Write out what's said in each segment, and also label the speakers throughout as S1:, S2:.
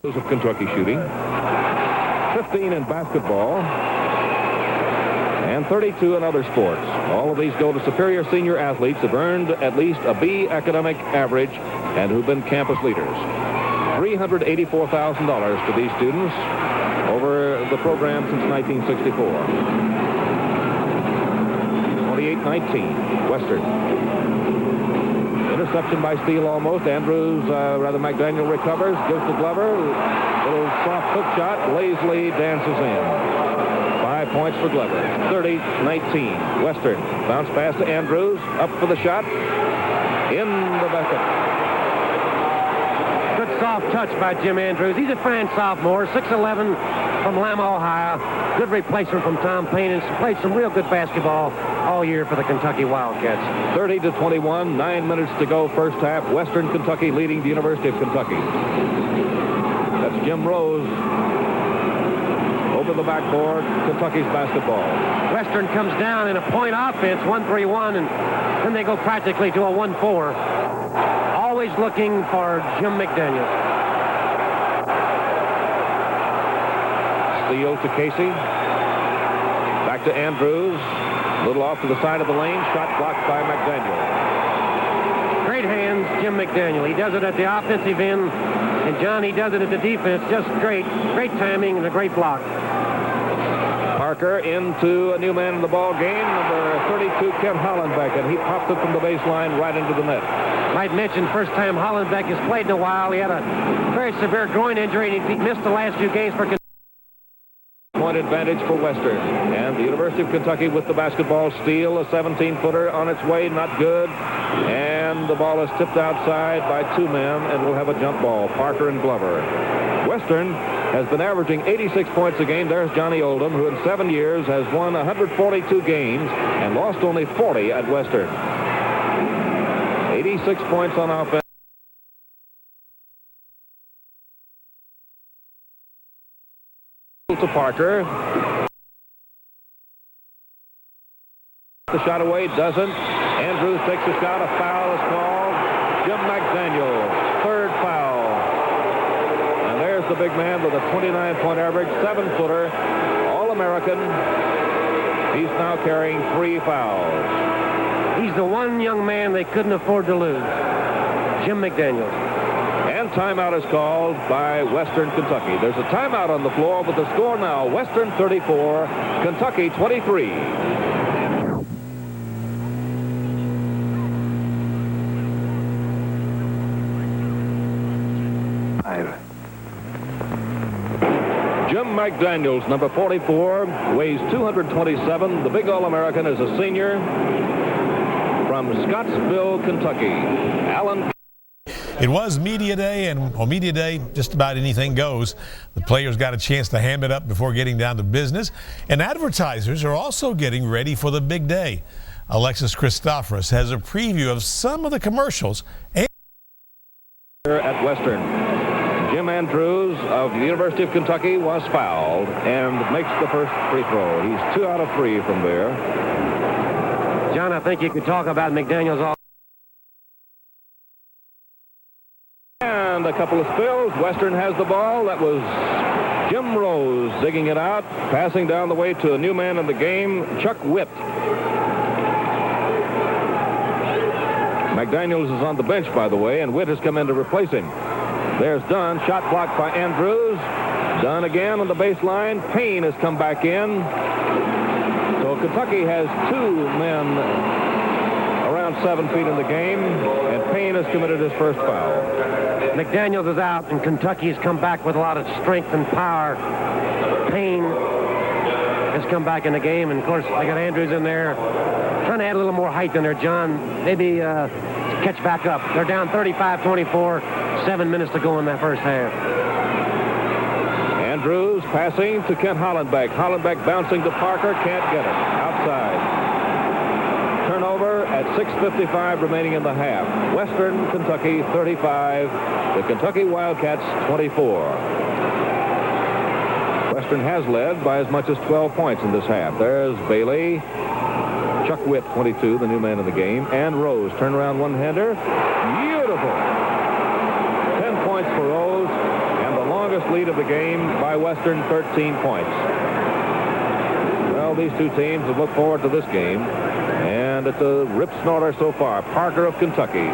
S1: of Kentucky shooting, 15 in basketball, and 32 in other sports. All of these go to superior senior athletes who have earned at least a B academic average and who've been campus leaders. $384,000 to these students over the program since 1964. 28-19, Western. Interception by Steele almost. Andrews, McDaniel recovers, gives to Glover. Little soft hook shot, lazily dances in. 5 points for Glover. 30-19, Western. Bounce pass to Andrews, up for the shot. In the bucket.
S2: Good soft touch by Jim Andrews. He's a fine sophomore, 6'11", from Lima, Ohio. Good replacement from Tom Payne, and played some real good basketball all year for the Kentucky Wildcats.
S1: 30-21, 9 minutes to go first half. Western Kentucky leading the University of Kentucky. That's Jim Rose over the backboard, Kentucky's basketball.
S2: Western comes down in a point offense, 1-3-1, and then they go practically to a 1-4. Always looking for Jim McDaniel.
S1: Steele to Casey. Back to Andrews. A little off to the side of the lane. Shot blocked by McDaniel.
S2: Great hands, Jim McDaniel. He does it at the offensive end, and John, he does it at the defense. Just great. Great timing and a great block.
S1: Parker into a new man in the ball game, number 32, Kent Hollenbeck, and he pops it from the baseline right into the net.
S2: Might mention first time Hollenbeck has played in a while. He had a very severe groin injury, and he missed the last few games for Kentucky.
S1: Point advantage for Western. And the University of Kentucky with the basketball. Steele, a 17-footer on its way, not good. And the ball is tipped outside by two men and will have a jump ball, Parker and Glover. Western has been averaging 86 points a game. There's Johnny Oldham, who in 7 years has won 142 games and lost only 40 at Western. 86 points on offense. To Parker. The shot away, doesn't. Andrews takes a shot. A foul is called. Jim McDaniel, third foul. And there's the big man with a 29-point average, 7-footer, All-American. He's now carrying 3 fouls.
S2: He's the one young man they couldn't afford to lose, Jim McDaniel.
S1: And timeout is called by Western Kentucky. There's a timeout on the floor, but the score now, Western 34, Kentucky 23. Jim McDaniels, number 44, weighs 227. The big All-American is a senior from Scottsville, Kentucky. Alan.
S3: It was Media Day, and on Media Day, just about anything goes. The players got a chance to ham it up before getting down to business, and advertisers are also getting ready for the big day. Alexis Christoforous has a preview of some of the commercials. At
S1: Western, Jim Andrews of the University of Kentucky was fouled and makes the first free throw. He's 2 out of 3 from there.
S2: John, I think you could talk about McDaniel's all.
S1: And a couple of spills. Western has the ball. That was Jim Rose digging it out, passing down the way to a new man in the game, Chuck Witt. McDaniels is on the bench, by the way, and Witt has come in to replace him. There's Dunn. Shot blocked by Andrews. Dunn again on the baseline. Payne has come back in. So Kentucky has 2 men around 7 feet in the game, and Payne has committed his first foul.
S2: McDaniels is out, and Kentucky's come back with a lot of strength and power. Payne has come back in the game, and of course, I got Andrews in there. Trying to add a little more height in there, John. Maybe catch back up. They're down 35-24, 7 minutes to go in that first half.
S1: Andrews passing to Kent Hollenbeck. Hollenbeck bouncing to Parker, can't get it. Outside. Turnover at 6:55 remaining in the half. Western Kentucky 35, the Kentucky Wildcats 24. Western has led by as much as 12 points in this half. There's Bailey, Chuck Witt, 22, the new man in the game, and Rose. Turnaround one-hander. Beautiful. 10 points for Rose, and the long longest lead of the game by Western, 13 points. Well, these two teams have looked forward to this game, and it's a rip snorter so far. Parker of Kentucky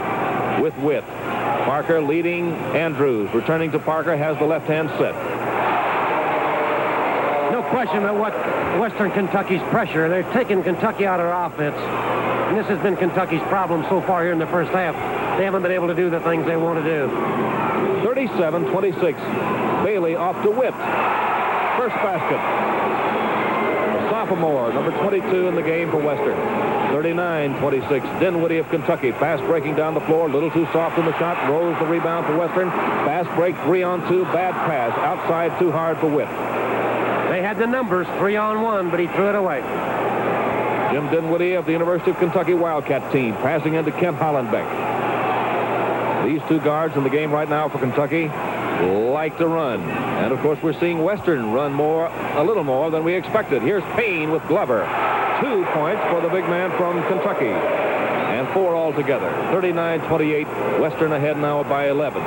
S1: with Witt. Parker leading Andrews. Returning to Parker, has the left hand set.
S2: No question about what Western Kentucky's pressure. They're taking Kentucky out of their offense. And this has been Kentucky's problem so far here in the first half. They haven't been able to do the things they want to do.
S1: 37-26. Bailey off to Witt. First basket. A sophomore, number 22 in the game for Western. 39-26. Dinwiddie of Kentucky. Fast breaking down the floor. A little too soft in the shot. Rose the rebound for Western. Fast break, 3-on-2. Bad pass. Outside too hard for Witt.
S2: They had the numbers, 3-on-1, but he threw it away.
S1: Jim Dinwiddie of the University of Kentucky Wildcat team. Passing into Kent Hollenbeck. These two guards in the game right now for Kentucky like to run. And, of course, we're seeing Western run a little more than we expected. Here's Payne with Glover. 2 points for the big man from Kentucky. And 4 altogether. 39-28. Western ahead now by 11.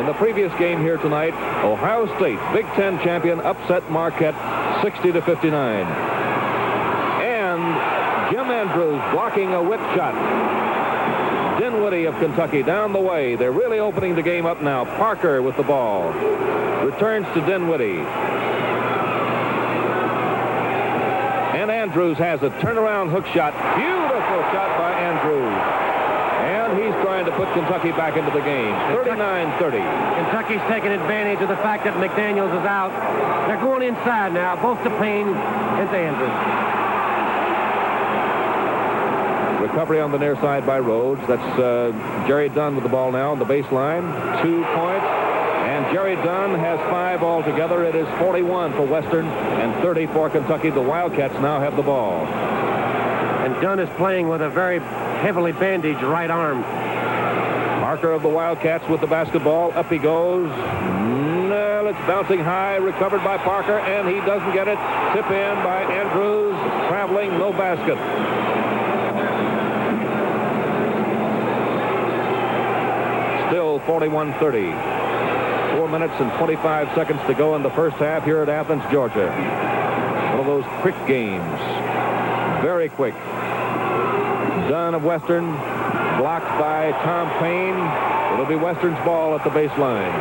S1: In the previous game here tonight, Ohio State, Big Ten champion, upset Marquette 60-59. And Jim Andrews blocking a whip shot. Dinwiddie of Kentucky down the way. They're really opening the game up now. Parker with the ball. Returns to Dinwiddie. And Andrews has a turnaround hook shot. Beautiful shot by Andrews. And he's trying to put Kentucky back into the game. 39-30.
S2: Kentucky's taking advantage of the fact that McDaniels is out. They're going inside now, both to Payne and to Andrews.
S1: Recovery on the near side by Rhodes. That's Jerry Dunn with the ball now on the baseline. 2 points. And Jerry Dunn has 5 altogether. It is 41 for Western and 30 for Kentucky. The Wildcats now have the ball.
S2: And Dunn is playing with a very heavily bandaged right arm.
S1: Parker of the Wildcats with the basketball. Up he goes. No, it's bouncing high. Recovered by Parker, and he doesn't get it. Tip in by Andrews. Traveling, no basket. Still 41-30. 4 minutes and 25 seconds to go in the first half here at Athens, Georgia. One of those quick games. Very quick. Dunn of Western, blocked by Tom Payne. It'll be Western's ball at the baseline.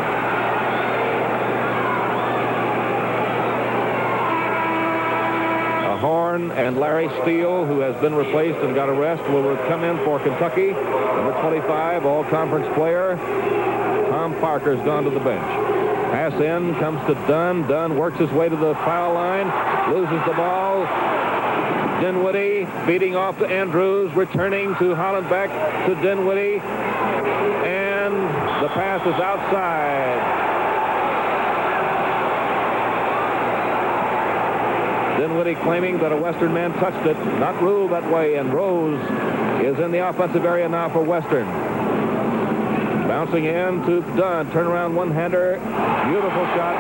S1: Horn and Larry Steele, who has been replaced and got a rest, will come in for Kentucky. Number 25, all-conference player. Tom Parker's gone to the bench. Pass in, comes to Dunn. Dunn works his way to the foul line, loses the ball. Dinwiddie beating off to Andrews, returning to Hollenbeck to Dinwiddie. And the pass is outside. Dinwiddie claiming that a Western man touched it. Not ruled that way, and Rose is in the offensive area now for Western. Bouncing in to Dunn. Turnaround one-hander. Beautiful shot.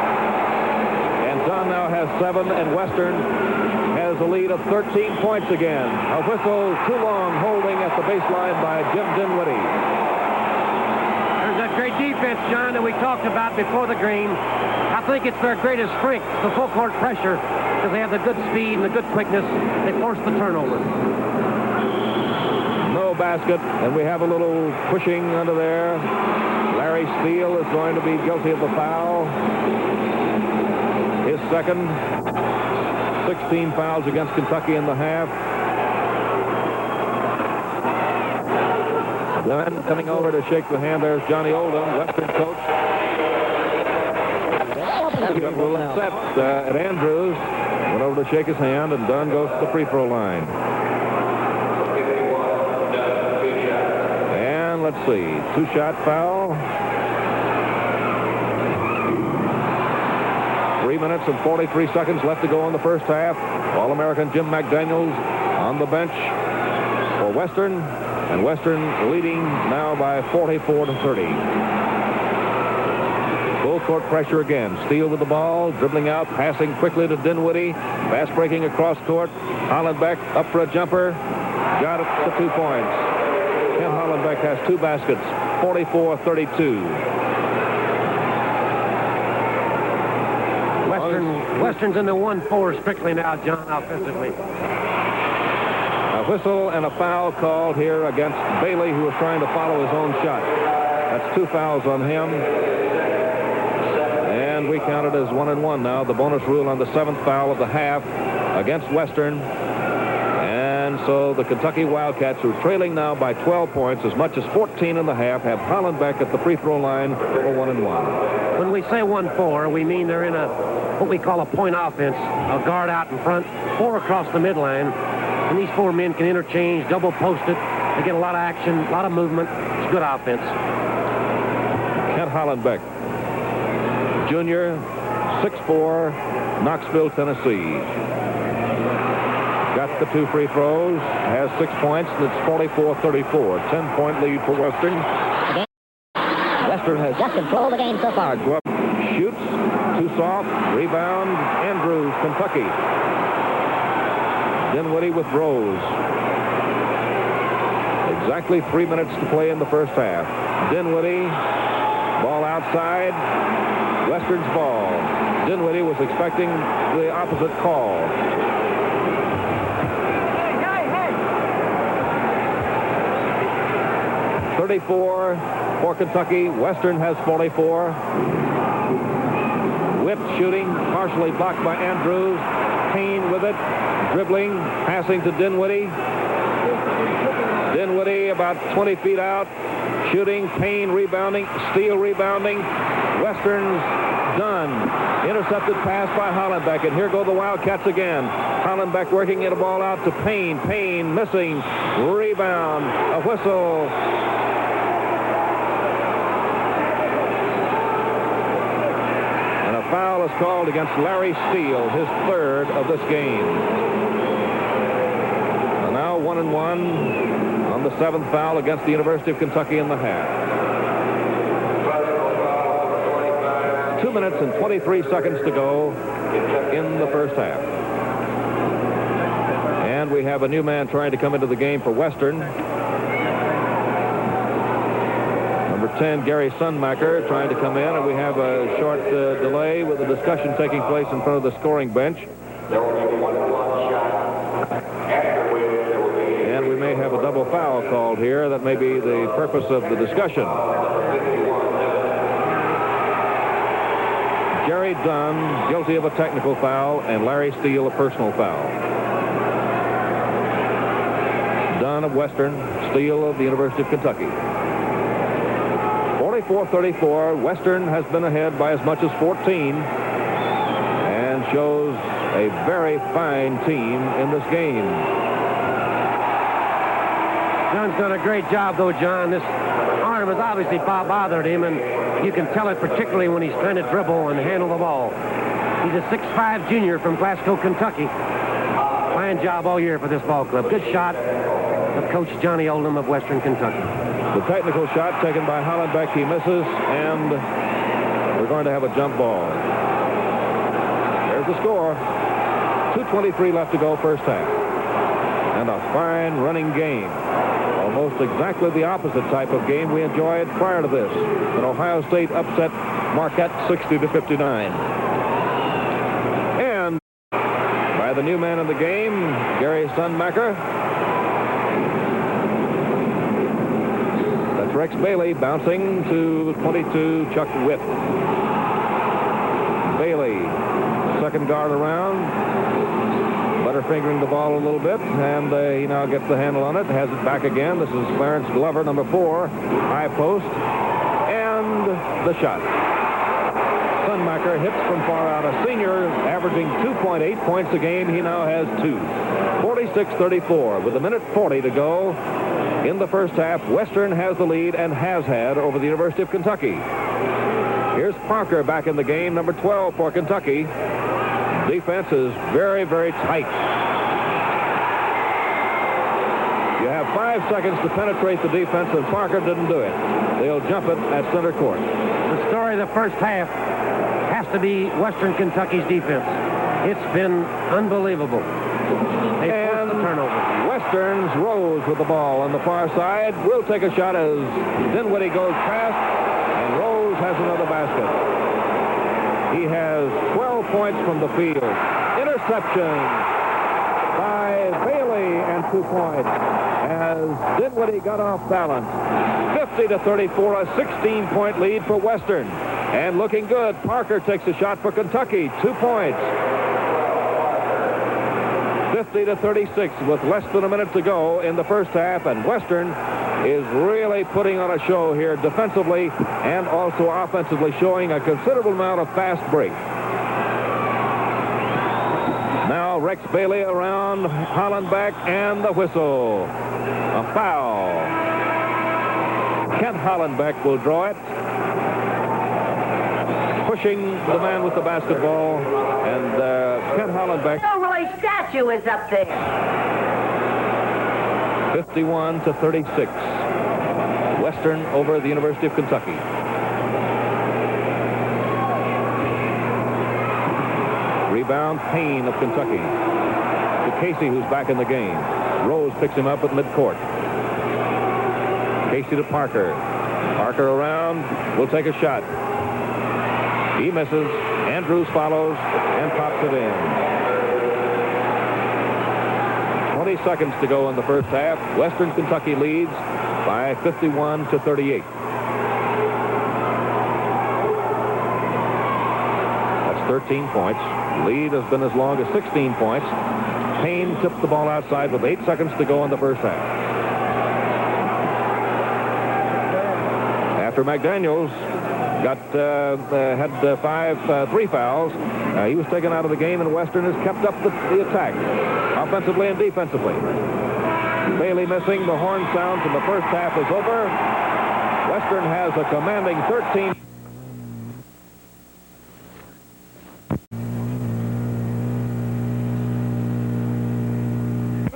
S1: And Dunn now has 7, and Western has a lead of 13 points again. A whistle too long, holding at the baseline by Jim Dinwiddie.
S2: There's that great defense, John, that we talked about before the game. I think it's their greatest strength, the full court pressure, because they have the good speed and the good quickness. They force the turnover.
S1: No basket, and we have a little pushing under there. Larry Steele is going to be guilty of the foul. His second. 16 fouls against Kentucky in the half. Dunn coming over to shake the hand. There's Johnny Oldham, Western coach. Will accept at Andrews. Went over to shake his hand, and Dunn goes to the free throw line. And let's see, 2-shot foul. 3 minutes and 43 seconds left to go in the first half. All-American Jim McDaniels on the bench for Western, and Western leading now by 44-30. Full court pressure again. Steele with the ball, dribbling out, passing quickly to Dinwiddie. Fast breaking across court. Hollenbeck up for a jumper. Got it to 2 points. Kent Hollenbeck has 2 baskets. 44-32.
S2: Western's in the 1-4 strictly now, John, offensively.
S1: A whistle and a foul called here against Bailey, who was trying to follow his own shot. That's 2 fouls on him. And we count it as 1-1 now. The bonus rule on the 7th foul of the half against Western. And so the Kentucky Wildcats, who are trailing now by 12 points, as much as 14 in the half, have Hollenbeck at the free throw line for 1-1.
S2: When we say 1-4, we mean they're in what we call a point offense. A guard out in front, 4 across the midline. And these 4 men can interchange, double post it. They get a lot of action, a lot of movement. It's good offense.
S1: Kent Hollenbeck, junior, 6'4", Knoxville, Tennessee. Got the 2 free throws, has 6 points, and it's 44-34. 10-point lead for Western.
S4: Western has just controlled the game so far.
S1: Glove shoots, too soft, rebound, Andrews, Kentucky. Dinwiddie with Rose. Exactly 3 minutes to play in the first half. Dinwiddie, ball outside, Western's ball. Dinwiddie was expecting the opposite call. 34 for Kentucky. Western has 44. Whip shooting, partially blocked by Andrews. Payne with it, dribbling, passing to Dinwiddie. Dinwiddie about 20 feet out, shooting. Payne rebounding, Steele rebounding. Western's done. Intercepted pass by Hollenbeck, and here go the Wildcats again. Hollenbeck working it a ball out to Payne. Payne missing. Rebound. A whistle. Foul is called against Larry Steele, his 3rd of this game. And now 1-1 on the 7th foul against the University of Kentucky in the half. 2 minutes and 23 seconds to go in the first half. And we have a new man trying to come into the game for Western. Number 10, Gary Sunmaker, trying to come in, and we have a short delay with a discussion taking place in front of the scoring bench. And we may have a double foul called here. That may be the purpose of the discussion. Jerry Dunn, guilty of a technical foul, and Larry Steele, a personal foul. Dunn of Western, Steele of the University of Kentucky. 44-34. Western has been ahead by as much as 14 and shows a very fine team in this game.
S2: John's done a great job, though, John. This arm has obviously bothered him, and you can tell it particularly when he's trying to dribble and handle the ball. He's a 6'5" junior from Glasgow, Kentucky. Fine job all year for this ball club. Good shot of Coach Johnny Oldham of Western Kentucky.
S1: The technical shot taken by Hollenbeck, he misses, and we're going to have a jump ball. There's the score. 2:23 left to go, first half. And a fine running game. Almost exactly the opposite type of game we enjoyed prior to this. When Ohio State upset Marquette 60-59. And by the new man in the game, Gary Sunmaker. Rex Bailey bouncing to 22, Chuck Witt. Bailey, second guard around, butterfingering the ball a little bit, and he now gets the handle on it, has it back again. This is Clarence Glover, number 4, high post, and the shot. Sunmaker hits from far out. A senior averaging 2.8 points a game. He now has 2. 46-34 with 1:40 to go. In the first half, Western has the lead and has had over the University of Kentucky. Here's Parker back in the game, number 12 for Kentucky. Defense is very, very tight. You have 5 seconds to penetrate the defense, and Parker didn't do it. They'll jump it at center court.
S2: The story of the first half has to be Western Kentucky's defense. It's been unbelievable. They forced the turnover.
S1: Western's Rose with the ball on the far side. Will take a shot as Dinwiddie goes past, and Rose has another basket. He has 12 points from the field. Interception by Bailey and 2 points as Dinwiddie got off balance. 50-34, a 16-point lead for Western. And looking good, Parker takes a shot for Kentucky, 2 points. 50-36 with less than a minute to go in the first half, and Western is really putting on a show here defensively and also offensively, showing a considerable amount of fast break. Now Rex Bailey around Hollenbeck, and the whistle. A foul. Kent Hollenbeck will draw it, pushing the man with the basketball, and Kent Hollenbeck.
S4: Elroy statue is up there.
S1: 51-36. Western over the University of Kentucky. Rebound, Payne of Kentucky to Casey, who's back in the game. Rose picks him up at midcourt. Casey to Parker. Parker around, will take a shot. He misses. Andrews follows and pops it in. 20 seconds to go in the first half. Western Kentucky leads by 51-38. That's 13 points. Lead has been as long as 16 points. Payne tipped the ball outside with 8 seconds to go in the first half. After McDaniels had 3 fouls, he was taken out of the game, and Western has kept up the attack, offensively and defensively. Bailey missing. The horn sounds, and the first half is over. Western has a commanding 13.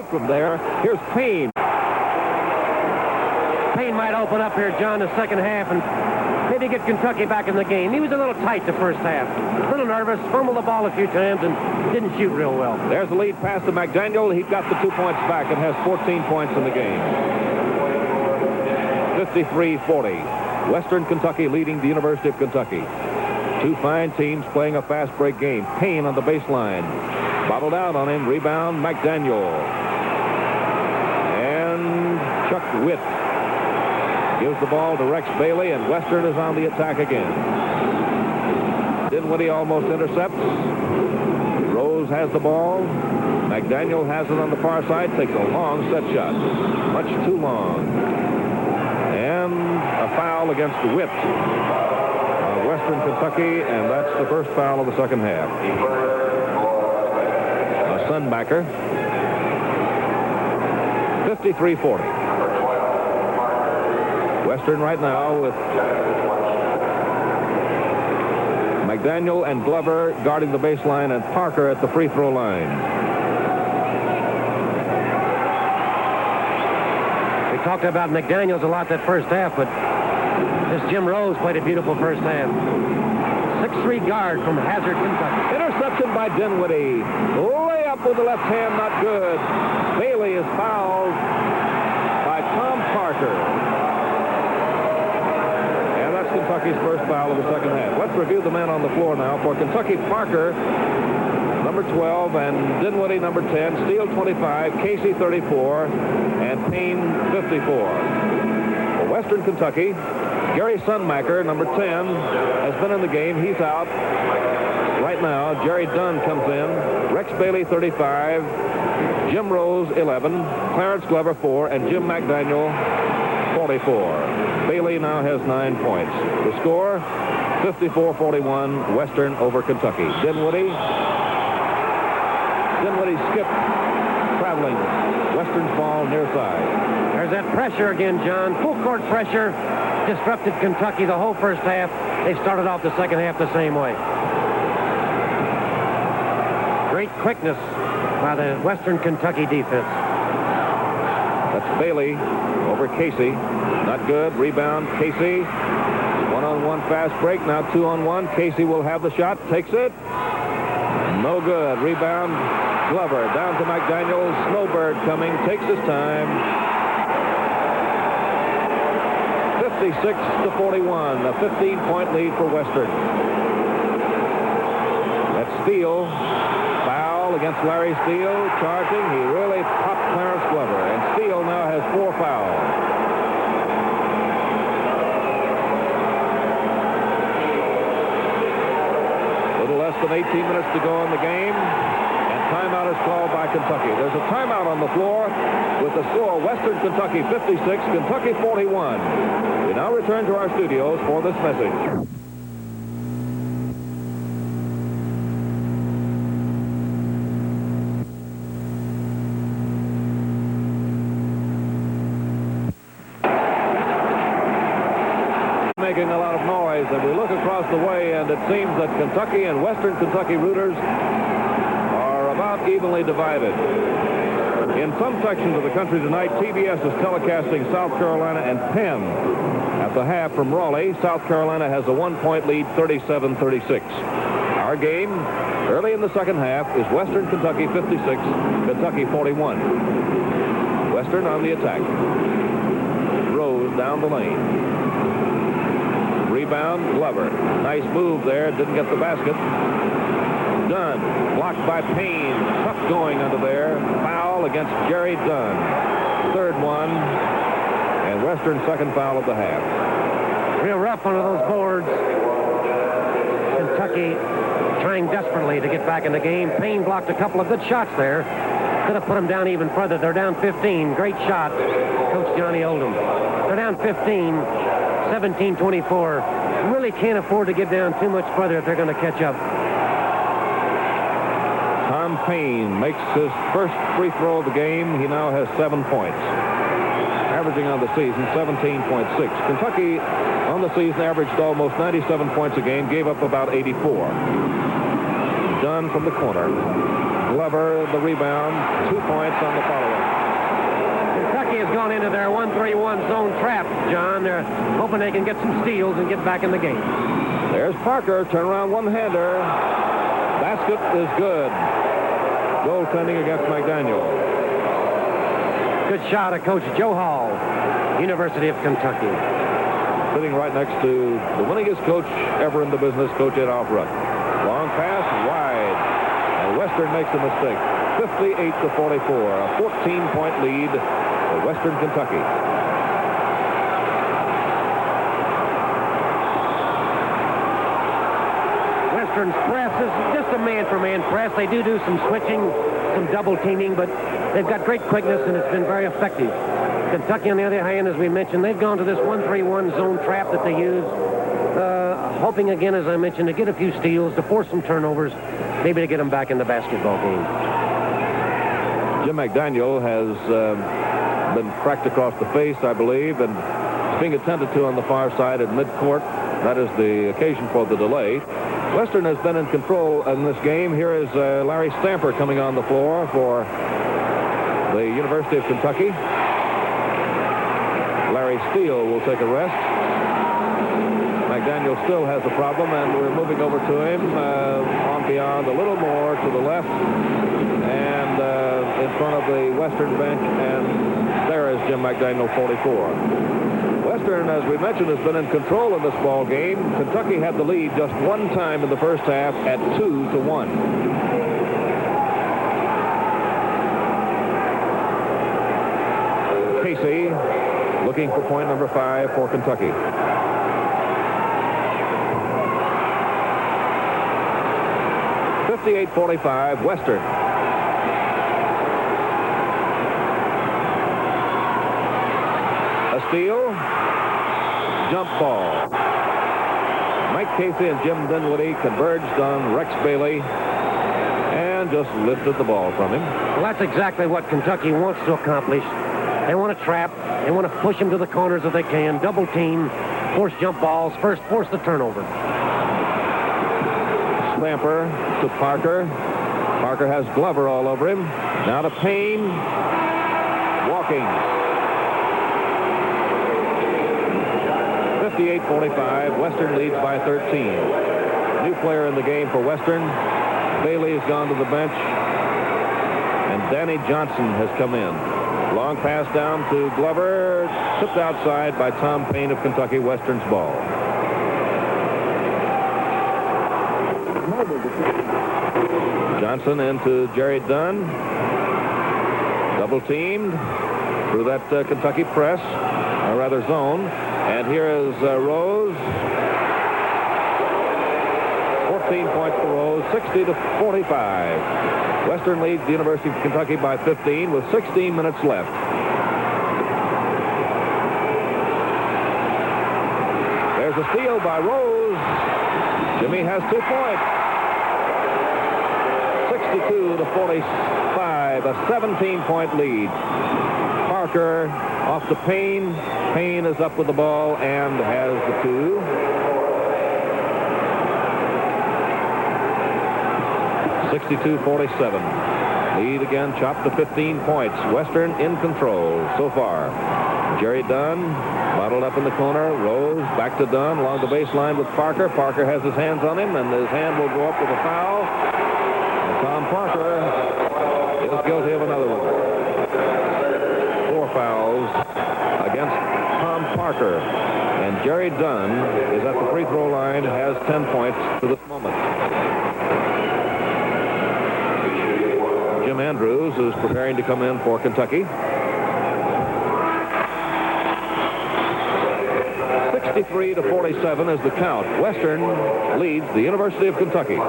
S1: From there, here's Payne.
S2: Payne might open up here, John, the second half, and maybe get Kentucky back in the game. He was a little tight the first half. A little nervous, fumbled the ball a few times, and didn't shoot real well.
S1: There's the lead pass to McDaniel. He got the 2 points back and has 14 points in the game. 53-40. Western Kentucky leading the University of Kentucky. 2 fine teams playing a fast break game. Payne on the baseline. Bottled out on him. Rebound, McDaniel. And Chuck Witt gives the ball to Rex Bailey, and Western is on the attack again. Dinwiddie almost intercepts. Rose has the ball. McDaniel has it on the far side. Takes a long set shot. Much too long. And a foul against Witt of Western Kentucky, and that's the first foul of the second half. A Sunbacker. 53-40. Western right now with McDaniel and Glover guarding the baseline, and Parker at the free throw line.
S2: We talked about McDaniels a lot that first half, but this Jim Rose played a beautiful first half. 6'3" guard from Hazard, Kentucky.
S1: Interception by Dinwiddie. Layup with the left hand, not good. Bailey is fouled by Tom Parker. Kentucky's first foul of the second half. Let's review the men on the floor now. For Kentucky, Parker, number 12, and Dinwiddie, number 10, Steele, 25, Casey, 34, and Payne, 54. For Western Kentucky, Gary Sunmaker, number 10, has been in the game. He's out right now. Jerry Dunn comes in. Rex Bailey, 35, Jim Rose, 11, Clarence Glover, 4, and Jim McDaniel, 44. Bailey now has 9 points. The score, 54-41, Western over Kentucky. Dinwiddie skipped, traveling. Western's ball near side.
S2: There's that pressure again, John. Full court pressure disrupted Kentucky the whole first half. They started off the second half the same way. Great quickness by the Western Kentucky defense.
S1: That's Bailey over Casey. Not good. Rebound, Casey. One-on-one fast break. Now 2-on-1. Casey will have the shot. Takes it. No good. Rebound, Glover. Down to McDaniel. Snowbird coming. Takes his time. 56-41. A 15-point lead for Western. That's Steele. Foul against Larry Steele. Charging. He really popped Clarence Glover. And Steele now has 4 fouls. Less than 18 minutes to go in the game, and timeout is called by Kentucky. There's a timeout on the floor with the score Western Kentucky 56, Kentucky 41. We now return to our studios for this message. Making a lot of noise, and we look across the way, and it seems that Kentucky and Western Kentucky rooters are about evenly divided. In some sections of the country tonight, TBS is telecasting South Carolina and Penn. At the half from Raleigh, South Carolina has a 1-point lead, 37-36. Our game early in the second half is Western Kentucky 56, Kentucky 41. Western on the attack. Rose down the lane. Rebound, Glover. Nice move there. Didn't get the basket. Dunn. Blocked by Payne. Tough going under there. Foul against Jerry Dunn. Third one. And Western's second foul of the half.
S2: Real rough under those boards. Kentucky trying desperately to get back in the game. Payne blocked a couple of good shots there. Could have put them down even further. They're down 15. Great shot, Coach Johnny Oldham. They're down 15. 17-24. Really can't afford to get down too much further if they're going to catch up.
S1: Tom Payne makes his first free throw of the game. He now has 7 points. Averaging on the season 17.6. Kentucky on the season averaged almost 97 points a game, gave up about 84. Dunn from the corner. Glover the rebound. 2 points on the follow-up.
S2: Kentucky has gone into their 1-3-1 zone trap, John. They're hoping they can get some steals and get back in the game.
S1: There's Parker, turnaround one-hander. Basket is good. Goaltending against McDaniel.
S2: Good shot of Coach Joe Hall, University of Kentucky.
S1: Sitting right next to the winningest coach ever in the business, Coach Adolph Rupp. Long pass, wide. And Western makes a mistake. 58-44, a 14-point lead for Western Kentucky.
S2: Western's press is just a man-for-man press. They do some switching, some double teaming, but they've got great quickness, and it's been very effective. Kentucky, on the other hand, as we mentioned, they've gone to this 1-3-1 zone trap that they use, hoping again, as I mentioned, to get a few steals, to force some turnovers, maybe to get them back in the basketball game.
S1: Jim McDaniel has been cracked across the face, I believe, and being attended to on the far side at midcourt. That is the occasion for the delay. Western has been in control in this game. Here is Larry Stamper coming on the floor for the University of Kentucky. Larry Steele will take a rest. McDaniel still has a problem, and we're moving over to him on beyond a little more to the left and in front of the Western bench, and there is Jim McDaniel, 44. Western, as we mentioned, has been in control in this ball game. Kentucky had the lead just one time in the first half at 2-1. Casey looking for point number 5 for Kentucky. .45 Western. A steal. Jump ball. Mike Casey and Jim Dinwiddie converged on Rex Bailey and just lifted the ball from him.
S2: Well, that's exactly what Kentucky wants to accomplish. They want to trap. They want to push him to the corners if they can. Double team. Force jump balls. First, force the turnover.
S1: Stamper to Parker. Parker has Glover all over him. Now to Payne. Walking. 58-45. Western leads by 13. New player in the game for Western. Bailey has gone to the bench. And Danny Johnson has come in. Long pass down to Glover. Tipped outside by Tom Payne of Kentucky. Western's ball. Johnson into Jerry Dunn. Double teamed through that Kentucky press, or rather zone. And here is Rose. 14 points for Rose, 60-45. Western leads the University of Kentucky by 15 with 16 minutes left. There's a steal by Rose. Jimmy has 2 points. 62-45, a 17-point lead. Parker off to Payne. Payne is up with the ball and has the 2. (62-47). Lead again chopped to 15 points. Western in control so far. Jerry Dunn bottled up in the corner. Rose back to Dunn along the baseline with Parker. Parker has his hands on him, and his hand will go up with a foul. And Tom Parker is guilty of another one. 4 fouls against Tom Parker. And Jerry Dunn is at the free throw line, has 10 points to this moment. Jim Andrews is preparing to come in for Kentucky. 63-47 is the count. Western leads the University of Kentucky.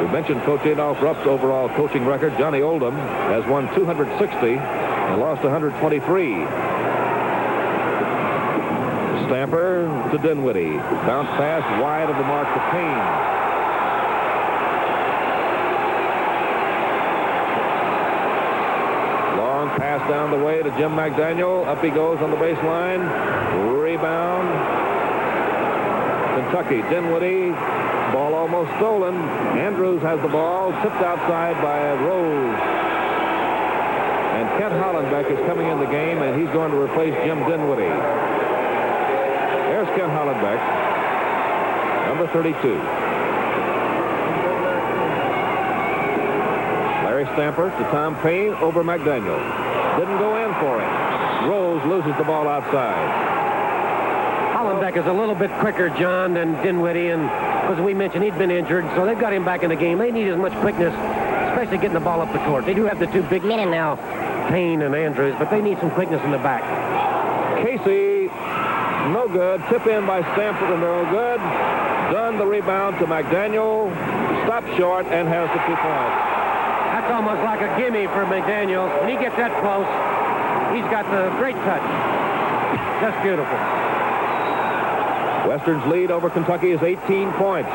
S1: We mentioned Coach Adolph Rupp's overall coaching record. Johnny Oldham has won 260 and lost 123. Stamper to Dinwiddie. Bounce pass wide of the mark to Payne. Pass down the way to Jim McDaniel. Up he goes on the baseline. Rebound. Kentucky. Dinwiddie. Ball almost stolen. Andrews has the ball. Tipped outside by Rose. And Kent Hollenbeck is coming in the game, and he's going to replace Jim Dinwiddie. There's Kent Hollenbeck, number 32. Larry Stamper to Tom Payne over McDaniel. Didn't go in for it. Rose loses the ball outside.
S2: Hollenbeck is a little bit quicker, John, than Dinwiddie, and as we mentioned, he'd been injured, so they've got him back in the game. They need as much quickness, especially getting the ball up the court. They do have the 2 big men now, Payne and Andrews, but they need some quickness in the back.
S1: Casey, no good. Tip in by Stamford, and no good. Dunn the rebound to McDaniel. Stops short and has the 2 points.
S2: That's almost like a gimme for McDaniel. When he gets that close, he's got the great touch. Just beautiful.
S1: Western's lead over Kentucky is 18 points.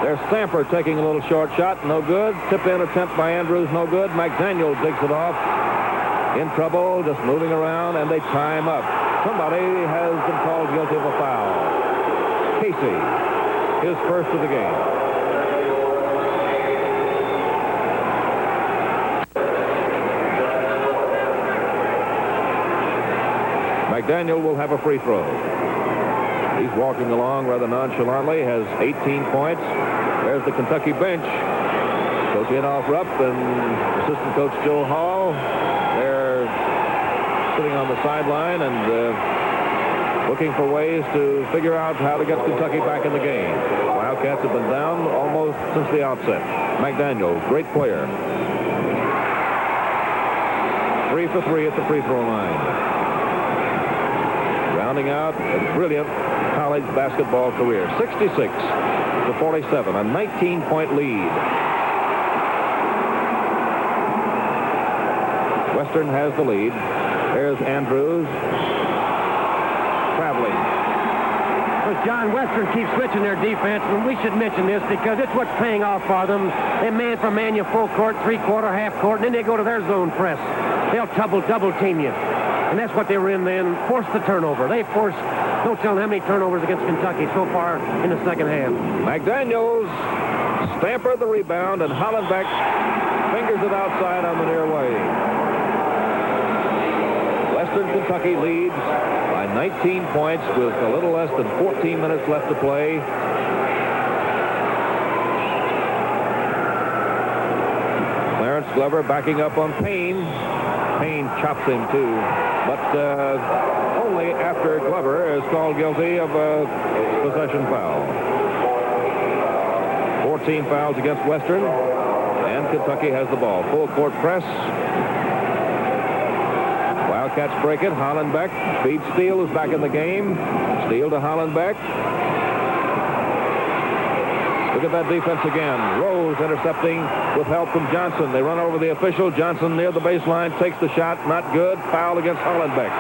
S1: There's Stamper taking a little short shot. No good. Tip-in attempt by Andrews. No good. McDaniel digs it off. In trouble. Just moving around, and they tie him up. Somebody has been called guilty of a foul. Casey, his first of the game. McDaniel will have a free throw. He's walking along rather nonchalantly, has 18 points. There's the Kentucky bench. Coach Adolph Rupp and assistant coach Joe Hall. They're sitting on the sideline and looking for ways to figure out how to get Kentucky back in the game. Wildcats have been down almost since the outset. McDaniel, great player. 3 for 3 at the free throw line. Rounding out a brilliant college basketball career. 66-47, a 19-point lead. Western has the lead. There's Andrews. Traveling.
S2: Well, John, Western keeps switching their defense, and we should mention this because it's what's paying off for them. They man for man you full court, 3-quarter, half court, and then they go to their zone press. They'll double team you. And that's what they were in then. Force the turnover. They forced, don't tell them how many turnovers against Kentucky so far in the second half.
S1: McDaniels, Stamper the rebound, and Hollenbeck fingers it outside on the near wing. Western Kentucky leads by 19 points with a little less than 14 minutes left to play. Clarence Glover backing up on Payne. Payne chops him too, but only after Glover is called guilty of a possession foul. 14 fouls against Western, and Kentucky has the ball. Full court press. Wildcats break it. Hollenbeck feeds Steele, who's back in the game. Steele to Hollenbeck. Look at that defense again. Rose intercepting with help from Johnson. They run over the official. Johnson near the baseline takes the shot. Not good. Foul against Hollenbeck.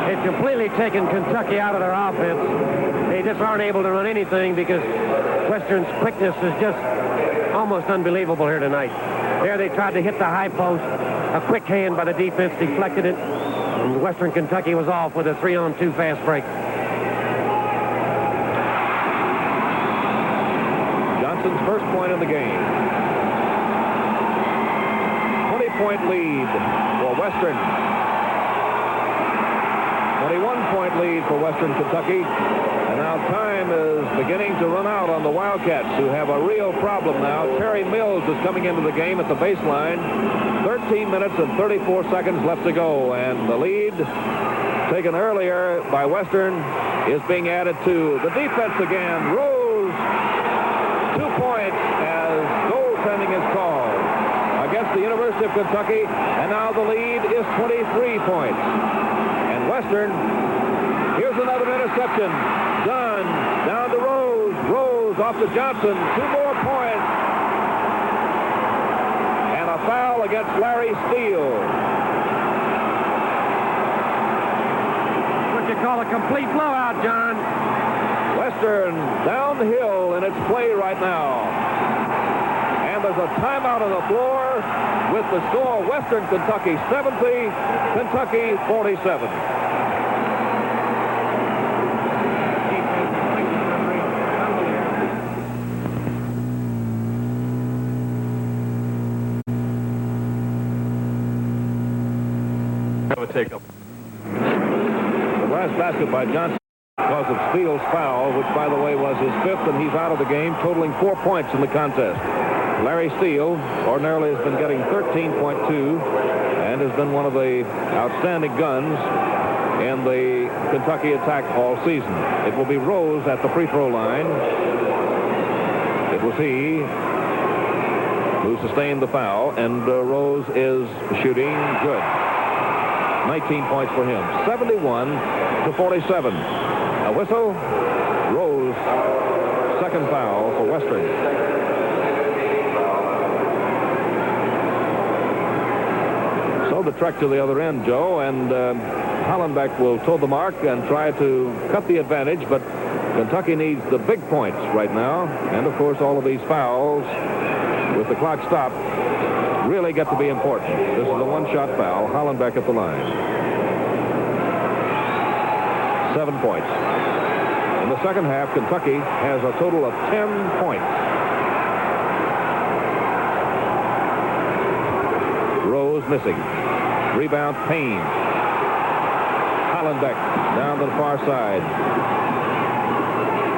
S2: They've completely taken Kentucky out of their offense. They just aren't able to run anything because Western's quickness is just almost unbelievable here tonight. There they tried to hit the high post. A quick hand by the defense deflected it. And Western Kentucky was off with a 3-on-2 fast break.
S1: Johnson's first point in the game. 20-point lead for Western. 21-point lead for Western Kentucky. And now time is beginning to run out on the Wildcats, who have a real problem now. Terry Mills is coming into the game at the baseline. 13 minutes and 34 seconds left to go. And the lead taken earlier by Western is being added to. The defense again. Rose, 2 points as goaltending is called against the University of Kentucky. And now the lead is 23 points. And Western, here's another interception. Dunn down to Rose. Rose off to Johnson. 2 more points. And a foul against Larry Steele.
S2: What you call a complete blowout, John.
S1: Western downhill in its play right now. And there's a timeout on the floor with the score Western Kentucky 70, Kentucky 47.
S5: Take up.
S1: The last basket by Johnson because of Steele's foul, which, by the way, was his 5th, and he's out of the game, totaling 4 points in the contest. Larry Steele ordinarily has been getting 13.2 and has been one of the outstanding guns in the Kentucky attack all season. It will be Rose at the free throw line. It was he who sustained the foul, and Rose is shooting good. 19 points for him. 71-47. A whistle. Rose, second foul for Western. So the trek to the other end, Joe, and Hollenbeck will toe the mark and try to cut the advantage, but Kentucky needs the big points right now. And, of course, all of these fouls with the clock stopped really get to be important. This is a one-shot foul. Hollenbeck at the line. 7 points. In the second half, Kentucky has a total of 10 points. Rose missing. Rebound, Payne. Hollenbeck down to the far side.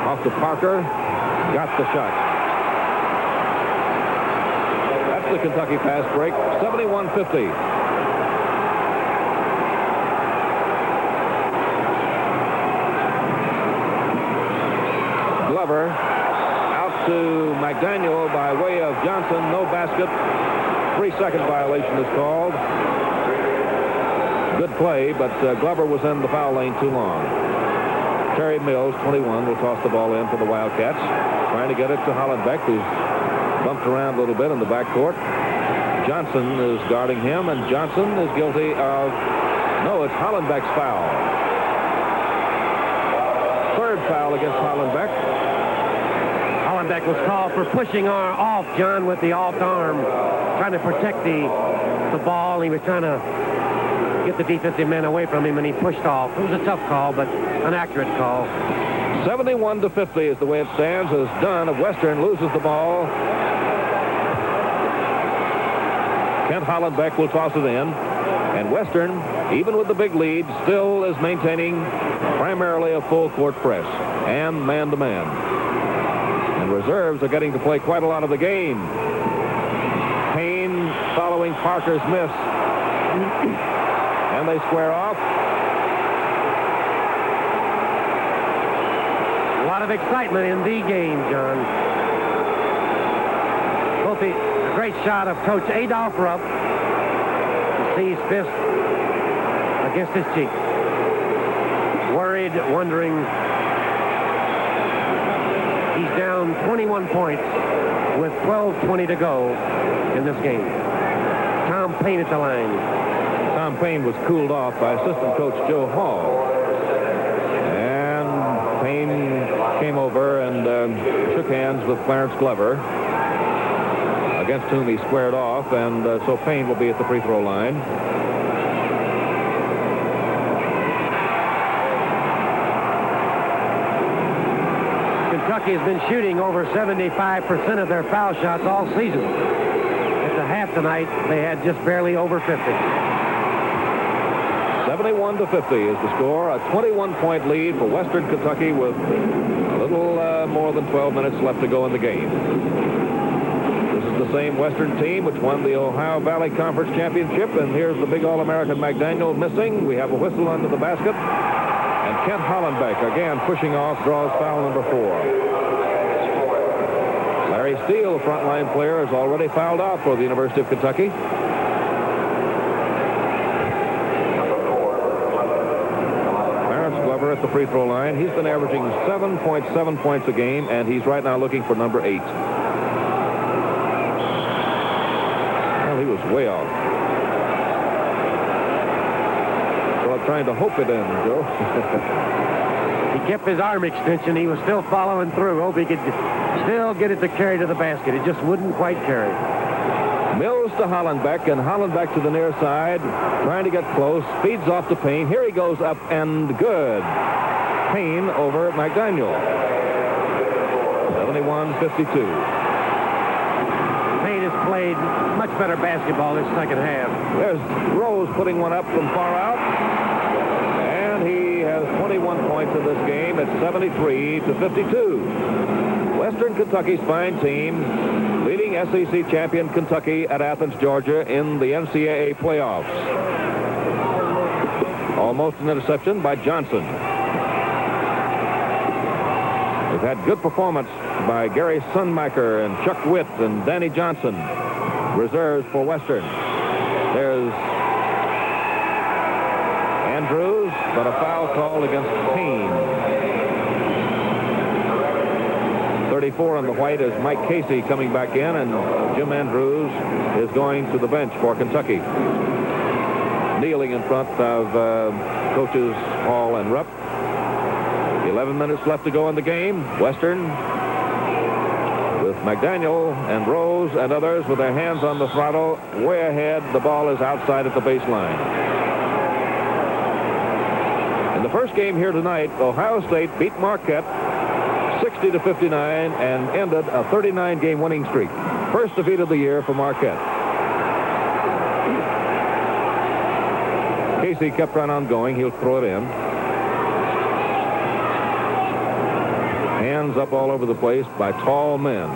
S1: Off to Parker. Got the shot. The Kentucky fast break, 71-50. Glover out to McDaniel by way of Johnson. No basket. 3-second violation is called. Good play, but Glover was in the foul lane too long. Terry Mills, 21, will toss the ball in for the Wildcats. Trying to get it to Hollenbeck, who's bumped around a little bit in the backcourt. Johnson is guarding him, and Johnson is guilty of, no, it's Hollenbeck's foul. Third foul against Hollenbeck.
S2: Hollenbeck was called for pushing off, John, with the off arm, trying to protect the ball. He was trying to get the defensive man away from him, and he pushed off. It was a tough call, but an accurate call.
S1: 71-50 is the way it stands as Dunn of Western loses the ball. Kent Hollenbeck will toss it in. And Western, even with the big lead, still is maintaining primarily a full court press and man-to-man. And reserves are getting to play quite a lot of the game. Payne following Parker's miss. And And they square off.
S2: A lot of excitement in the game, John. Both a great shot of Coach Adolph Rupp. You see his fist against his cheek. Worried, wondering. He's down 21 points with 12:20 to go in this game. Tom Payne at the line.
S1: Tom Payne was cooled off by assistant coach Joe Hall. And Payne came over and shook hands with Clarence Glover, against whom he squared off, and so Payne will be at the free throw line.
S2: Kentucky has been shooting over 75% of their foul shots all season. At the half tonight, they had just barely over 50.
S1: 71-50 is the score. A 21-point lead for Western Kentucky with a little more than 12 minutes left to go in the game. This is the same Western team which won the Ohio Valley Conference Championship, and here's the big All-American McDaniel missing. We have a whistle under the basket. And Kent Hollenbeck, again pushing off, draws foul number 4. Larry Steele, the frontline player, is already fouled out for the University of Kentucky. Clarence Glover at the free throw line. He's been averaging 7.7 points a game, and he's right now looking for number 8. Well, he was way off. Trying to hope it in, Joe.
S2: He kept his arm extension. He was still following through. Hope he could still get it to carry to the basket. It just wouldn't quite carry.
S1: Mills to Hollenbeck, and Hollenbeck to the near side, trying to get close, feeds off to Payne. Here he goes up, and good. Payne over McDaniel. 71-52.
S2: Payne has played much better basketball this second half.
S1: There's Rose putting one up from far out. He has 21 points in this game at 73-52. Western Kentucky's fine team leading SEC champion Kentucky at Athens, Georgia in the NCAA playoffs. Almost an interception by Johnson. We've had good performance by Gary Sunmaker and Chuck Witt and Danny Johnson. Reserves for Western. There's Andrews, but a foul called against Payne. 34 on the white is Mike Casey coming back in, and Jim Andrews is going to the bench for Kentucky. Kneeling in front of coaches Hall and Rupp. 11 minutes left to go in the game. Western with McDaniel and Rose and others with their hands on the throttle way ahead. The ball is outside at the baseline. In the first game here tonight, Ohio State beat Marquette 60-59 and ended a 39-game winning streak. First defeat of the year for Marquette. Casey kept right on going. He'll throw it in. Hands up all over the place by tall men.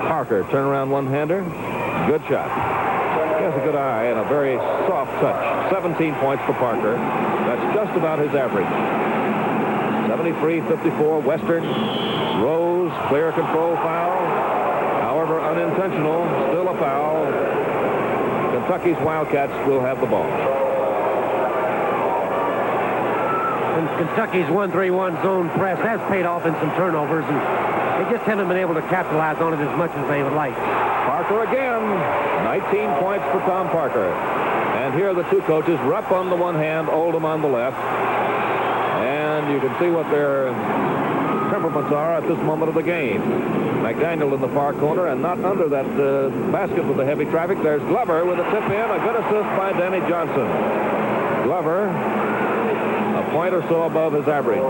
S1: Parker, turnaround one-hander. Good shot. He has a good eye and a very soft touch. 17 points for Parker. That's just about his average. 73-54, Western. Rose, player control foul. However, unintentional, still a foul. Kentucky's Wildcats will have the ball.
S2: And Kentucky's 1-3-1 zone press has paid off in some turnovers, and they just haven't been able to capitalize on it as much as they would like.
S1: Parker again. 19 points for Tom Parker. And here are the two coaches, Rupp on the one hand, Oldham on the left. And you can see what their temperaments are at this moment of the game. McDaniel in the far corner, and not under that basket with the heavy traffic. There's Glover with a tip in. A good assist by Danny Johnson. Glover, a point or so above his average.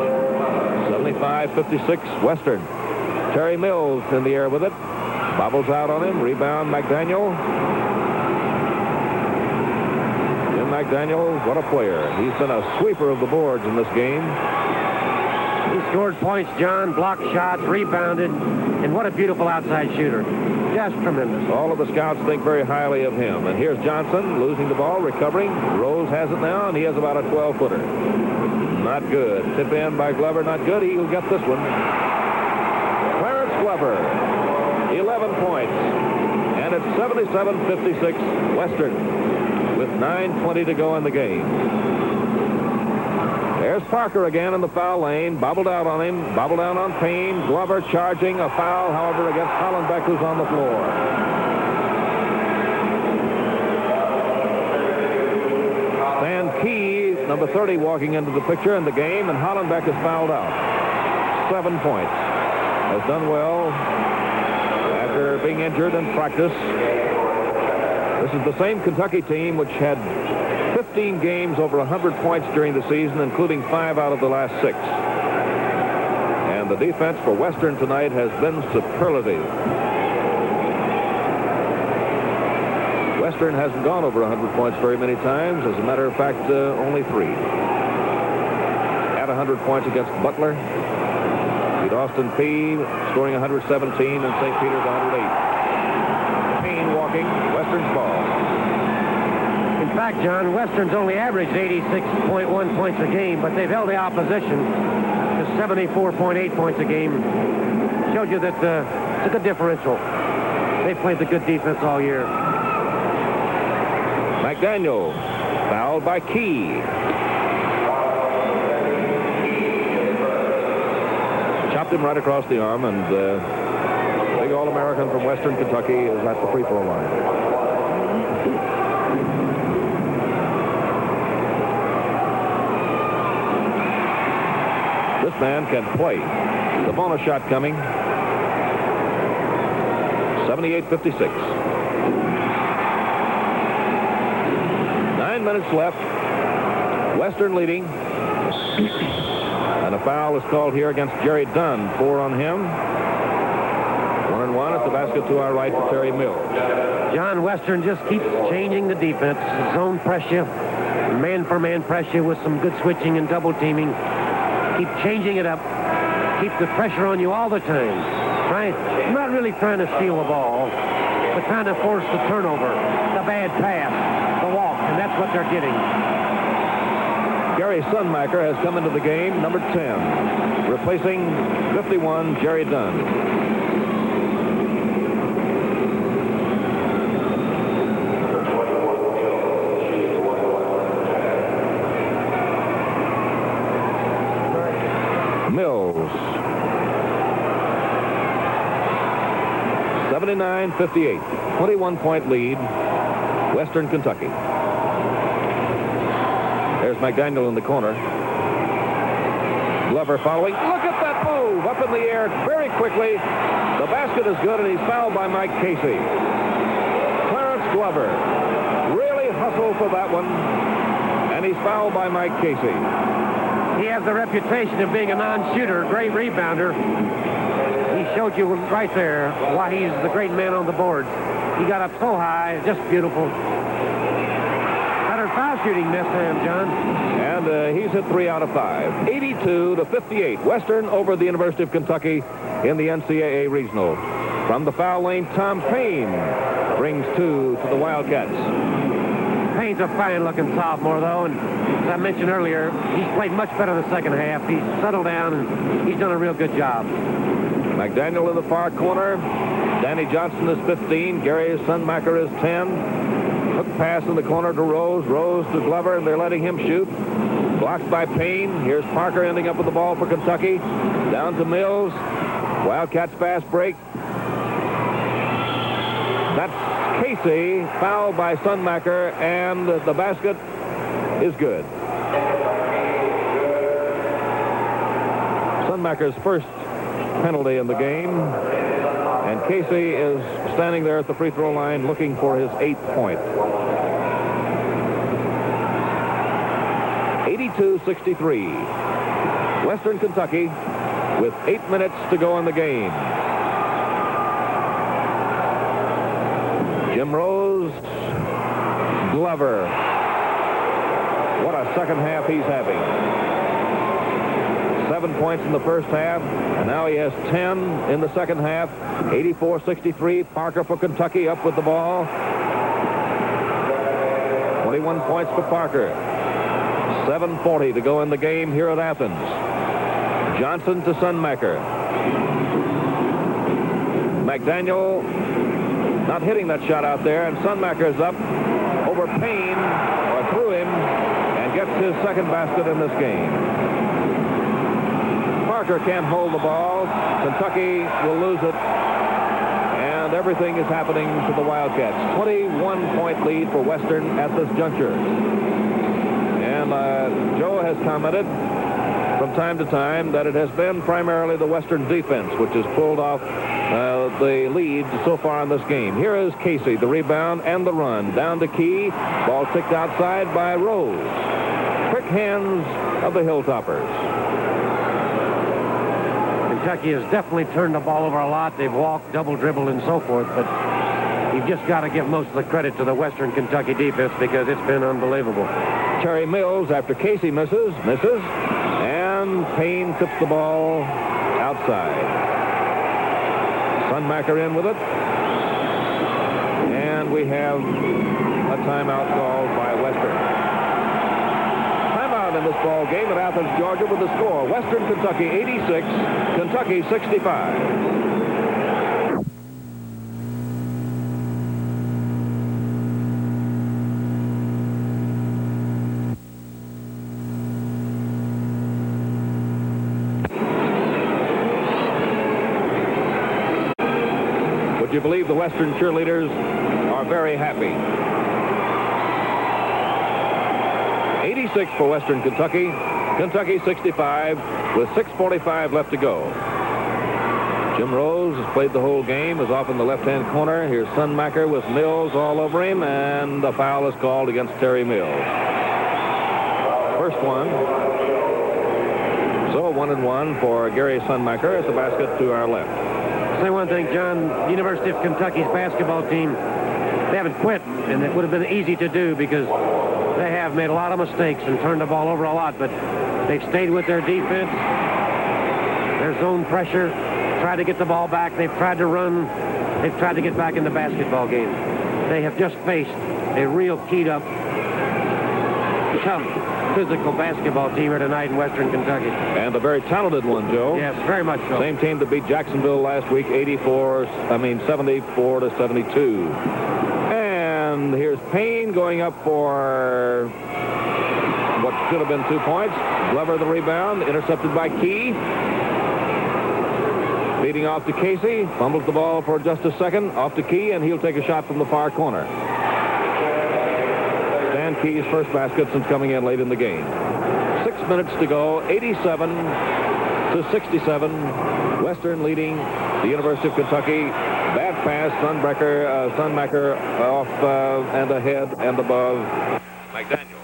S1: 75-56, Western. Terry Mills in the air with it. Bobbles out on him. Rebound, McDaniel. Jim McDaniel, what a player. He's been a sweeper of the boards in this game.
S2: He scored points, John, blocked shots, rebounded, and what a beautiful outside shooter. Just tremendous.
S1: All of the scouts think very highly of him. And here's Johnson losing the ball, recovering. Rose has it now, and he has about a 12-footer. Not good. Tip in by Glover, not good. He'll get this one. Clarence Glover, 11 points. And it's 77-56 Western with 9:20 to go in the game. There's Parker again in the foul lane. Bobbled out on him. Bobbled down on Payne. Glover charging. A foul, however, against Hollenbeck, who's on the floor. Stan Key, number 30, walking into the picture in the game, and Hollenbeck is fouled out. 7 points. Has done well after being injured in practice. This is the same Kentucky team which had 15 games over 100 points during the season, including 5 out of the last 6. And the defense for Western tonight has been superlative. Western hasn't gone over 100 points very many times. As a matter of fact, only 3. Had 100 points against Butler. Beat Austin Peay, scoring 117, and St. Peter's 108. Payne walking, Western's ball.
S2: In fact, John, Western's only averaged 86.1 points a game, but they've held the opposition to 74.8 points a game. Showed you that it's a good differential. They played the good defense all year.
S1: McDaniel fouled by Key. Chopped him right across the arm, and big All-American from Western Kentucky is at the free throw line. This man can play. The bonus shot coming. 78-56. 9 minutes left. Western leading. And a foul is called here against Jerry Dunn. 4 on him. 1-1 at the basket to our right for Terry Mills.
S2: John, Western just keeps changing the defense. Zone pressure, man-for-man pressure with some good switching and double teaming. Keep changing it up. Keep the pressure on you all the time. Right? Not really trying to steal the ball, but trying to force the turnover, the bad pass, the walk, and that's what they're getting.
S1: Gary Sunmaker has come into the game, number 10, replacing 51 Jerry Dunn. Mills. 79-58. 21-point lead, Western Kentucky. There's McDaniel in the corner. Glover following. Look at that move. Up in the air very quickly. The basket is good, and he's fouled by Mike Casey. Clarence Glover really hustled for that one, and he's fouled by Mike Casey.
S2: He has the reputation of being a non-shooter, great rebounder. He showed you right there why he's the great man on the boards. He got up so high, just beautiful. Better foul shooting this time, John.
S1: And he's hit 3 out of 5. 82-58. Western over the University of Kentucky in the NCAA Regional. From the foul lane, Tom Payne brings 2 to the Wildcats.
S2: Payne's a fine-looking sophomore, though, and as I mentioned earlier, he's played much better in the second half. He's settled down, and he's done a real good job.
S1: McDaniel in the far corner. Danny Johnson is 15. Gary Sunmaker is 10. Hook pass in the corner to Rose. Rose to Glover, and they're letting him shoot. Blocked by Payne. Here's Parker ending up with the ball for Kentucky. Down to Mills. Wildcats fast break. That's Casey, fouled by Sunmaker, and the basket is good. Sunmaker's first penalty in the game, and Casey is standing there at the free throw line looking for his 8th point. 82-63. Western Kentucky with 8 minutes to go in the game. Jim Rose, Glover. What a second half he's having. 7 points in the first half, and now he has 10 in the second half. 84-63. Parker for Kentucky up with the ball. 21 points for Parker. 7:40 to go in the game here at Athens. Johnson to Sunmaker. McDaniel not hitting that shot out there, and Sunmaker's up over Payne, or through him, and gets his second basket in this game. Parker can't hold the ball. Kentucky will lose it, and everything is happening to the Wildcats. 21-point lead for Western at this juncture. And Joe has commented from time to time that it has been primarily the Western defense which has pulled off the lead so far in this game. Here is Casey, the rebound and the run. Down to Key. Ball ticked outside by Rose. Quick hands of the Hilltoppers.
S2: Kentucky has definitely turned the ball over a lot. They've walked, double dribbled, and so forth, but you've just got to give most of the credit to the Western Kentucky defense because it's been unbelievable.
S1: Terry Mills, after Casey misses, and Payne tips the ball outside. Sunmaker in with it, and we have a timeout called by Western. Timeout in this ball game at Athens, Georgia, with the score: Western Kentucky 86, Kentucky 65. Would you believe the Western cheerleaders are very happy? 86 for Western Kentucky. Kentucky 65 with 6:45 left to go. Jim Rose has played the whole game, is off in the left-hand corner. Here's Sunmaker with Mills all over him, and a foul is called against Terry Mills. First one. So 1-1 for Gary Sunmaker at the basket to our left.
S2: Say one thing, John, University of Kentucky's basketball team, they haven't quit, and it would have been easy to do because they have made a lot of mistakes and turned the ball over a lot, but they've stayed with their defense, their zone pressure, tried to get the ball back, they've tried to run, they've tried to get back in the basketball game. They have just faced a real keyed up, tough, physical basketball team here tonight in Western Kentucky.
S1: And a very talented one, Joe.
S2: Yes, very much so.
S1: Same team that beat Jacksonville last week, 74-72. And here's Payne going up for what should have been 2 points. Glover the rebound, intercepted by Key. Leading off to Casey, fumbles the ball for just a second, off to Key, and he'll take a shot from the far corner. Key's first basket since coming in late in the game. 6 minutes to go, 87-67. Western leading the University of Kentucky. Bad pass, Sunmaker off and ahead and above McDaniel.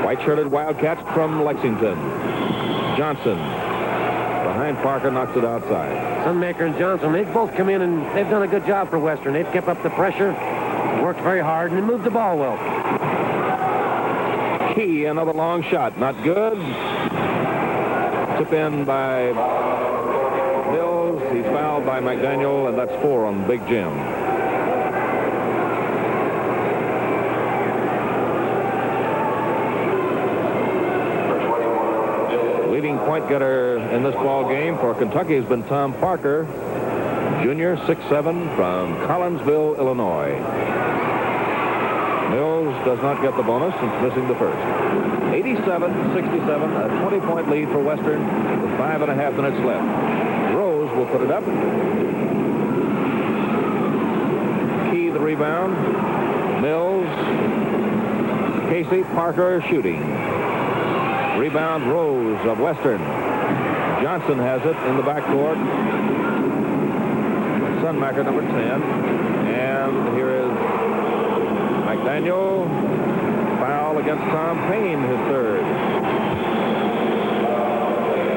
S1: White-shirted Wildcats from Lexington. Johnson behind Parker, knocks it outside.
S2: Sunmaker and Johnson, they've both come in and they've done a good job for Western. They've kept up the pressure, worked very hard, and moved the ball well.
S1: Key, another long shot. Not good. Tip in by Mills. He's fouled by McDaniel, and that's 4 on Big Jim. Leading point getter in this ball game for Kentucky has been Tom Parker, junior, 6'7", from Collinsville, Illinois. Mills does not get the bonus since missing the first. 87-67, a 20-point lead for Western with 5.5 minutes left. Rose will put it up. Key the rebound. Mills. Casey, Parker shooting. Rebound Rose of Western. Johnson has it in the backcourt. Sunmaker, number 10. And here is McDaniel. Foul against Tom Payne, his third.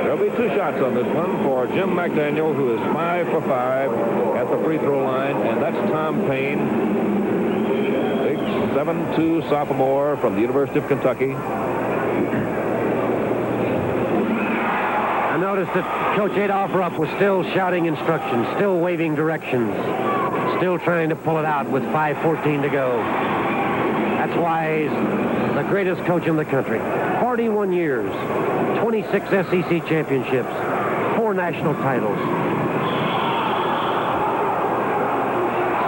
S1: There'll be 2 shots on this one for Jim McDaniel, who is 5 for 5 at the free throw line, and that's Tom Payne, big 7'2" sophomore from the University of Kentucky.
S2: I noticed that Coach Adolph Rupp was still shouting instructions, still waving directions, still trying to pull it out with 5:14 to go. That's why he's the greatest coach in the country. 41 years, 26 SEC championships, 4 national titles.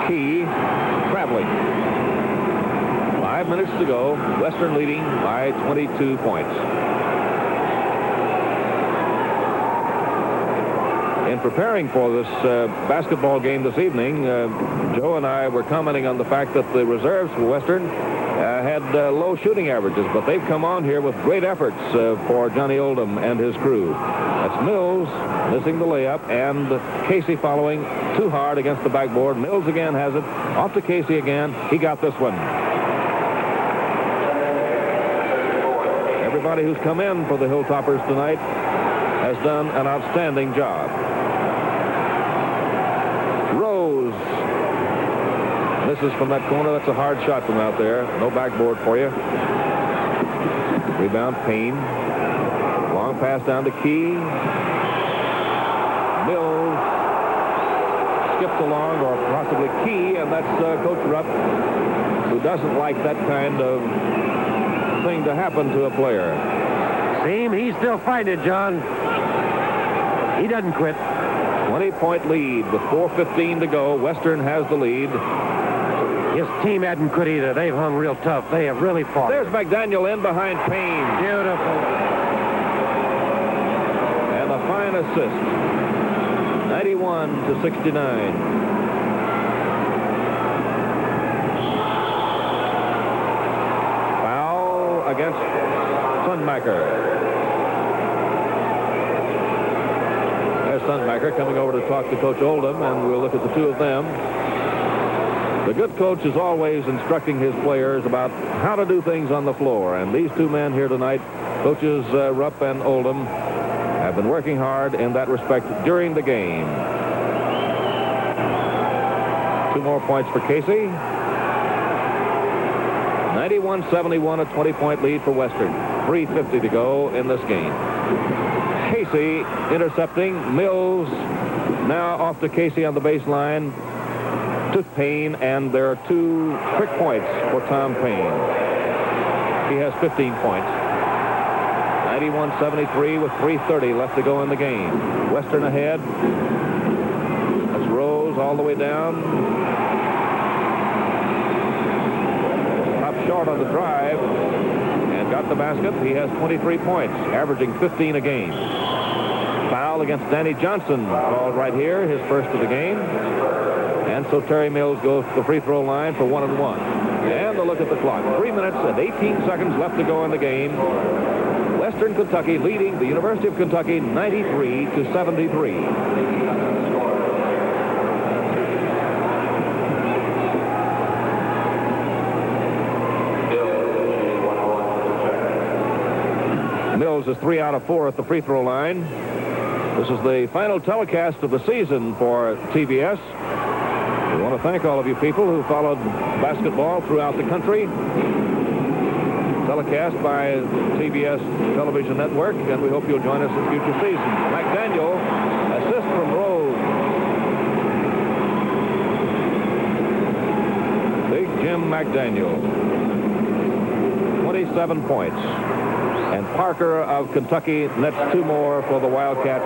S1: Key traveling. 5 minutes to go. Western leading by 22 points. In preparing for this basketball game this evening, Joe and I were commenting on the fact that the reserves for Western had low shooting averages, but they've come on here with great efforts for Johnny Oldham and his crew. That's Mills missing the layup, and Casey following too hard against the backboard. Mills again has it. Off to Casey again. He got this one. Everybody who's come in for the Hilltoppers tonight has done an outstanding job. Rose misses from that corner. That's a hard shot from out there. No backboard for you. Rebound, Payne. Long pass down to Key. Mills skipped along, or possibly Key, and that's Coach Rupp, who doesn't like that kind of thing to happen to a player.
S2: See him? He's still fighting it, John. He doesn't quit.
S1: 20-point lead with 4:15 to go. Western has the lead.
S2: His team hadn't quit either. They've hung real tough. They have really fought.
S1: There's McDaniel in behind Payne.
S2: Beautiful.
S1: And a fine assist. 91-69. Foul against Sunmaker. There's Sunmaker coming over to talk to Coach Oldham, and we'll look at the two of them. The good coach is always instructing his players about how to do things on the floor, and these two men here tonight, coaches Rupp and Oldham, have been working hard in that respect during the game. 2 more points for Casey. 91-71, a 20-point lead for Western. 3:50 to go in this game. Casey intercepting. Mills now off to Casey on the baseline. To Payne, and there are 2 quick points for Tom Payne. He has 15 points. 91-73 with 3:30 left to go in the game. Western ahead. That's Rose all the way down. Stopped short on the drive and got the basket. He has 23 points, averaging 15 a game. Foul against Danny Johnson called right here, his first of the game. And so Terry Mills goes to the free throw line for 1 and 1. And a look at the clock. 3 minutes and 18 seconds left to go in the game. Western Kentucky leading the University of Kentucky 93-73. Mills is 3 out of 4 at the free throw line. This is the final telecast of the season for TBS. We want to thank all of you people who followed basketball throughout the country. Telecast by TBS Television Network, and we hope you'll join us in future seasons. McDaniel, assist from Rose. Big Jim McDaniel, 27 points. And Parker of Kentucky nets 2 more for the Wildcats,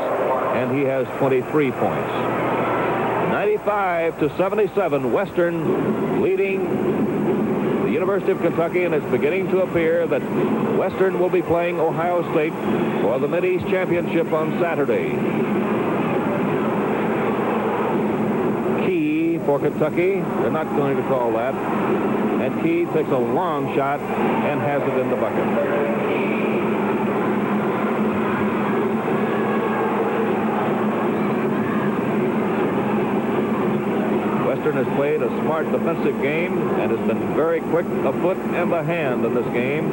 S1: and he has 23 points. 95-77, Western leading the University of Kentucky, and it's beginning to appear that Western will be playing Ohio State for the Mid-East Championship on Saturday. Key for Kentucky. They're not going to call that. And Key takes a long shot and has it in the bucket. Western has played a smart defensive game and has been very quick of foot and the hand in this game.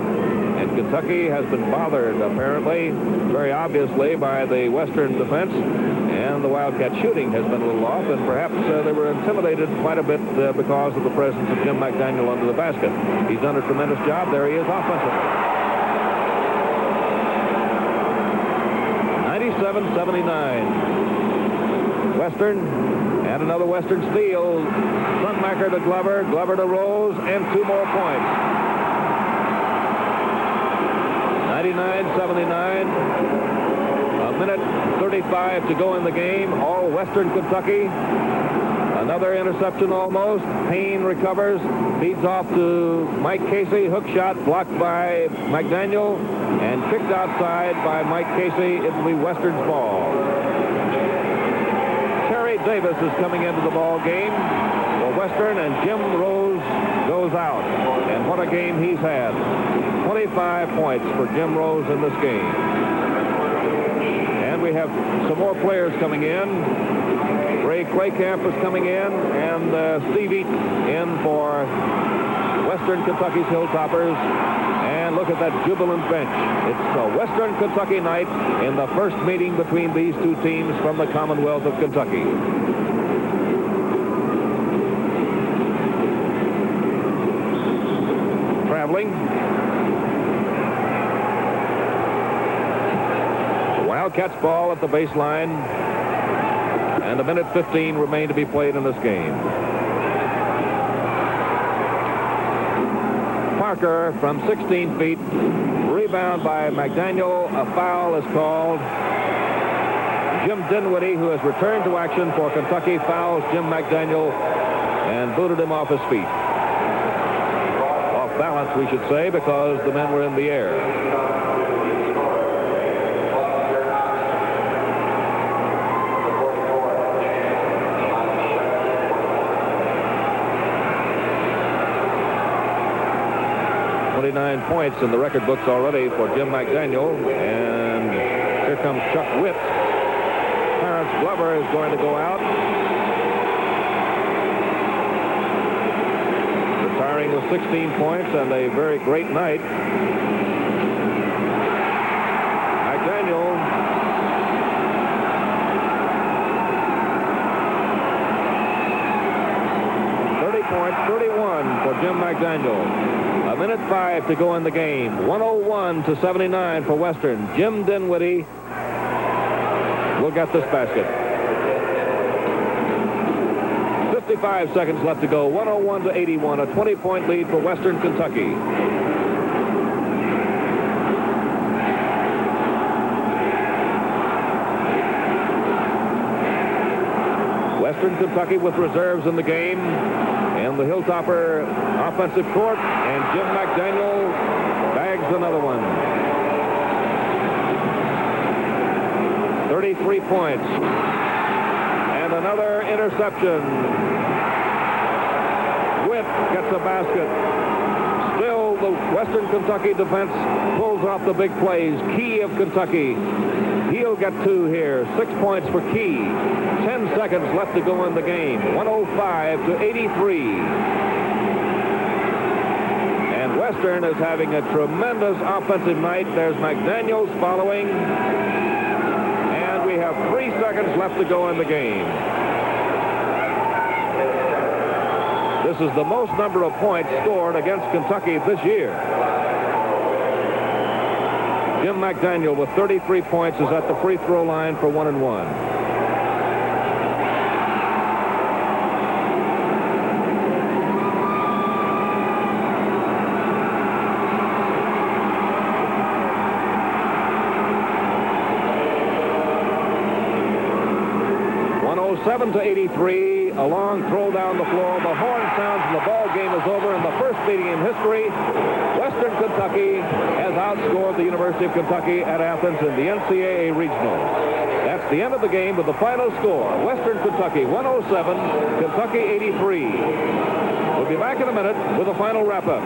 S1: And Kentucky has been bothered, apparently, very obviously, by the Western defense. And the Wildcat shooting has been a little off, and perhaps they were intimidated quite a bit because of the presence of Jim McDaniel under the basket. He's done a tremendous job. There he is offensively. 87-79. Western, and another Western steal. Sunmaker to Glover, Glover to Rose, and 2 more points. 99-79. A minute 35 to go in the game. All Western Kentucky. Another interception almost. Payne recovers. Feeds off to Mike Casey. Hook shot blocked by McDaniel and kicked outside by Mike Casey. It'll be Western's ball. Terry Davis is coming into the ball game for Western, and Jim Rose goes out. And what a game he's had. 25 points for Jim Rose in this game. And we have some more players coming in. Ray Claycamp is coming in, and Steve Eaton in for Western Kentucky's Hilltoppers. And look at that jubilant bench. It's a Western Kentucky night in the first meeting between these two teams from the Commonwealth of Kentucky. Traveling. Wildcats ball at the baseline. And a minute 15 remain to be played in this game. Parker from 16 feet. Rebound by McDaniel. A foul is called. Jim Dinwiddie, who has returned to action for Kentucky, fouls Jim McDaniel and booted him off his feet. Off balance, we should say, because the men were in the air. Points in the record books already for Jim McDaniel. And here comes Chuck Witt. Clarence Glover is going to go out. Retiring with 16 points and a very great night. McDaniel. Points, 31 for Jim McDaniel. A minute 5 to go in the game. 101-79 for Western. Jim Dinwiddie will get this basket. 55 seconds left to go. 101-81. A 20-point lead for Western Kentucky. Western Kentucky with reserves in the game. And the Hilltopper offensive court, and Jim McDaniel bags another one. 33 points. And another interception. Witt gets a basket. Still, the Western Kentucky defense pulls off the big plays. Key of Kentucky. He'll get 2 here. 6 points for Key. 10 seconds left to go in the game. 105-83. And Western is having a tremendous offensive night. There's McDaniels following. And we have 3 seconds left to go in the game. This is the most number of points scored against Kentucky this year. Jim McDaniel with 33 points is at the free throw line for 1-1. To 83, a long throw down the floor. The horn sounds and the ball game is over. In the first meeting in history, Western Kentucky has outscored the University of Kentucky at Athens in the NCAA Regionals. That's the end of the game with the final score. Western Kentucky 107, Kentucky 83. We'll be back in a minute with a final wrap-up.